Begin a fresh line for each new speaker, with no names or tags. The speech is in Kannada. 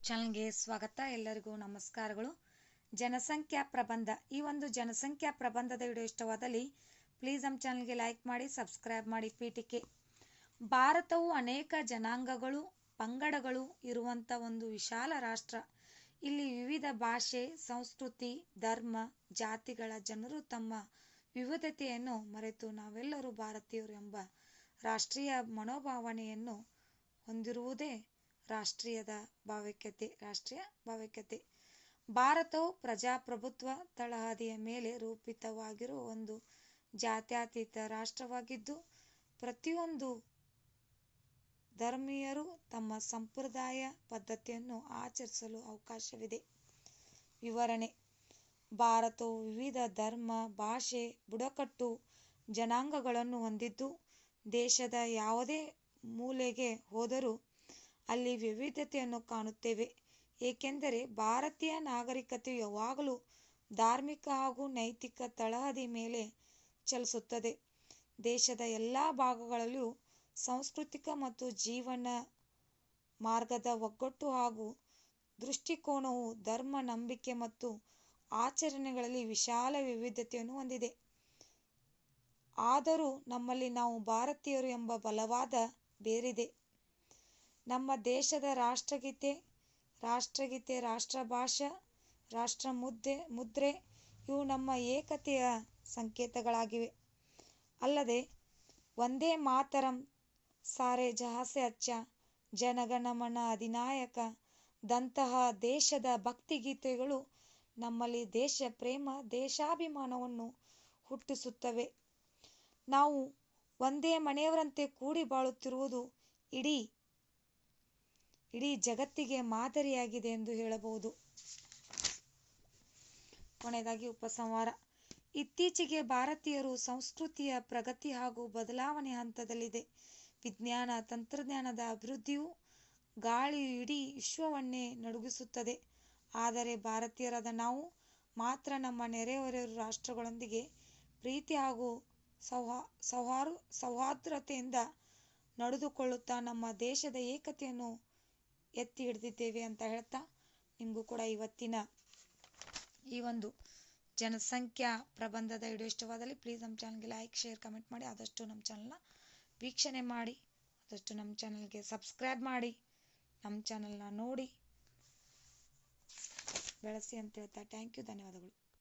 ಚಾನಲ್ಗೆ ಸ್ವಾಗತ. ಎಲ್ಲರಿಗೂ ನಮಸ್ಕಾರಗಳು. ಜನಸಂಖ್ಯಾ ಪ್ರಬಂಧ. ಈ ಒಂದು ಜನಸಂಖ್ಯಾ ಪ್ರಬಂಧದ ವಿಡಿಯೋ ಇಷ್ಟವಾದಲ್ಲಿ ಪ್ಲೀಸ್ ನಮ್ಮ ಚಾನಲ್ಗೆ ಲೈಕ್ ಮಾಡಿ, ಸಬ್ಸ್ಕ್ರೈಬ್ ಮಾಡಿ. ಪೀಠಿಕೆ: ಭಾರತವು ಅನೇಕ ಜನಾಂಗಗಳು, ಪಂಗಡಗಳು ಇರುವಂಥ ಒಂದು ವಿಶಾಲ ರಾಷ್ಟ್ರ. ಇಲ್ಲಿ ವಿವಿಧ ಭಾಷೆ, ಸಂಸ್ಕೃತಿ, ಧರ್ಮ, ಜಾತಿಗಳ ಜನರು ತಮ್ಮ ವಿವಿಧತೆಯನ್ನು ಮರೆತು ನಾವೆಲ್ಲರೂ ಭಾರತೀಯರು ಎಂಬ ರಾಷ್ಟ್ರೀಯ ಮನೋಭಾವನೆಯನ್ನು ಹೊಂದಿರುವುದೇ ರಾಷ್ಟ್ರೀಯ ಭಾವೈಕ್ಯತೆ. ಭಾರತವು ಪ್ರಜಾಪ್ರಭುತ್ವ ತಳಹದಿಯ ಮೇಲೆ ರೂಪಿತವಾಗಿರುವ ಒಂದು ಜಾತ್ಯತೀತ ರಾಷ್ಟ್ರವಾಗಿದ್ದು, ಪ್ರತಿಯೊಂದು ಧರ್ಮೀಯರು ತಮ್ಮ ಸಂಪ್ರದಾಯ ಪದ್ಧತಿಯನ್ನು ಆಚರಿಸಲು ಅವಕಾಶವಿದೆ. ವಿವರಣೆ: ಭಾರತವು ವಿವಿಧ ಧರ್ಮ, ಭಾಷೆ, ಬುಡಕಟ್ಟು ಜನಾಂಗಗಳನ್ನು ಹೊಂದಿದ್ದು, ದೇಶದ ಯಾವುದೇ ಮೂಲೆಗೆ ಹೋದರೂ ಅಲ್ಲಿ ವಿವಿಧತೆಯನ್ನು ಕಾಣುತ್ತೇವೆ. ಏಕೆಂದರೆ ಭಾರತೀಯ ನಾಗರಿಕತೆಯು ಯಾವಾಗಲೂ ಧಾರ್ಮಿಕ ಹಾಗೂ ನೈತಿಕ ತಳಹದಿ ಮೇಲೆ ಚಲಿಸುತ್ತದೆ. ದೇಶದ ಎಲ್ಲ ಭಾಗಗಳಲ್ಲಿಯೂ ಸಾಂಸ್ಕೃತಿಕ ಮತ್ತು ಜೀವನ ಮಾರ್ಗದ ಒಗ್ಗಟ್ಟು ಹಾಗೂ ದೃಷ್ಟಿಕೋನವು ಧರ್ಮ, ನಂಬಿಕೆ ಮತ್ತು ಆಚರಣೆಗಳಲ್ಲಿ ವಿಶಾಲ ವಿವಿಧತೆಯನ್ನು ಹೊಂದಿದೆ. ಆದರೂ ನಮ್ಮಲ್ಲಿ ನಾವು ಭಾರತೀಯರು ಎಂಬ ಬಲವಾದ ಬೇರಿದೆ. ನಮ್ಮ ದೇಶದ ರಾಷ್ಟ್ರಗೀತೆ, ರಾಷ್ಟ್ರಭಾಷೆ, ರಾಷ್ಟ್ರಮುದ್ರೆ ಇವು ನಮ್ಮ ಏಕತೆಯ ಸಂಕೇತಗಳಾಗಿವೆ. ಅಲ್ಲದೆ ವಂದೇ ಮಾತರಂ, ಸಾರೆ ಜಹಾಂ ಸೆ ಅಚ್ಚಾ, ಜನಗಣ ಮನ ಅಧಿನಾಯಕ ದಂತಹ ದೇಶದ ಭಕ್ತಿಗೀತೆಗಳು ನಮ್ಮಲ್ಲಿ ದೇಶ ಪ್ರೇಮ, ದೇಶಾಭಿಮಾನವನ್ನು ಹುಟ್ಟಿಸುತ್ತವೆ. ನಾವು ಒಂದೇ ಮನೆಯವರಂತೆ ಕೂಡಿ ಬಾಳುತ್ತಿರುವುದು ಇಡೀ ಜಗತ್ತಿಗೆ ಮಾದರಿಯಾಗಿದೆ ಎಂದು ಹೇಳಬಹುದು. ಕೊನೆಯದಾಗಿ ಉಪಸಂಹಾರ: ಇತ್ತೀಚೆಗೆ ಭಾರತೀಯರು ಸಂಸ್ಕೃತಿಯ ಪ್ರಗತಿ ಹಾಗೂ ಬದಲಾವಣೆ ಹಂತದಲ್ಲಿದೆ. ವಿಜ್ಞಾನ ತಂತ್ರಜ್ಞಾನದ ಅಭಿವೃದ್ಧಿಯು ಗಾಳಿಯು ಇಡೀ ವಿಶ್ವವನ್ನೇ ನಡುಗಿಸುತ್ತದೆ. ಆದರೆ ಭಾರತೀಯರಾದ ನಾವು ಮಾತ್ರ ನಮ್ಮ ನೆರೆಹೊರೆಯ ರಾಷ್ಟ್ರಗಳೊಂದಿಗೆ ಪ್ರೀತಿ ಹಾಗೂ ಸೌಹಾರ್ದತೆಯಿಂದ ನಡೆದುಕೊಳ್ಳುತ್ತಾ ನಮ್ಮ ದೇಶದ ಏಕತೆಯನ್ನು ಎತ್ತಿ ಹಿಡಿದಿದ್ದೇವೆ ಅಂತ ಹೇಳ್ತಾ, ನಿಮಗೂ ಕೂಡ ಇವತ್ತಿನ ಈ ಒಂದು ಜನಸಂಖ್ಯಾ ಪ್ರಬಂಧದ ವಿಡಿಯೋ ಇಷ್ಟವಾದಲ್ಲಿ ಪ್ಲೀಸ್ ನಮ್ಮ ಚಾನಲ್ಗೆ ಲೈಕ್, ಶೇರ್, ಕಮೆಂಟ್ ಮಾಡಿ. ಆದಷ್ಟು ನಮ್ಮ ಚಾನಲ್ನ ವೀಕ್ಷಣೆ ಮಾಡಿ, ಆದಷ್ಟು ನಮ್ಮ ಚಾನಲ್ಗೆ ಸಬ್ಸ್ಕ್ರೈಬ್ ಮಾಡಿ, ನಮ್ಮ ಚಾನಲ್ನ ನೋಡಿ ಬೆಳೆಸಿ ಅಂತ ಹೇಳ್ತಾ ಥ್ಯಾಂಕ್ ಯು, ಧನ್ಯವಾದಗಳು.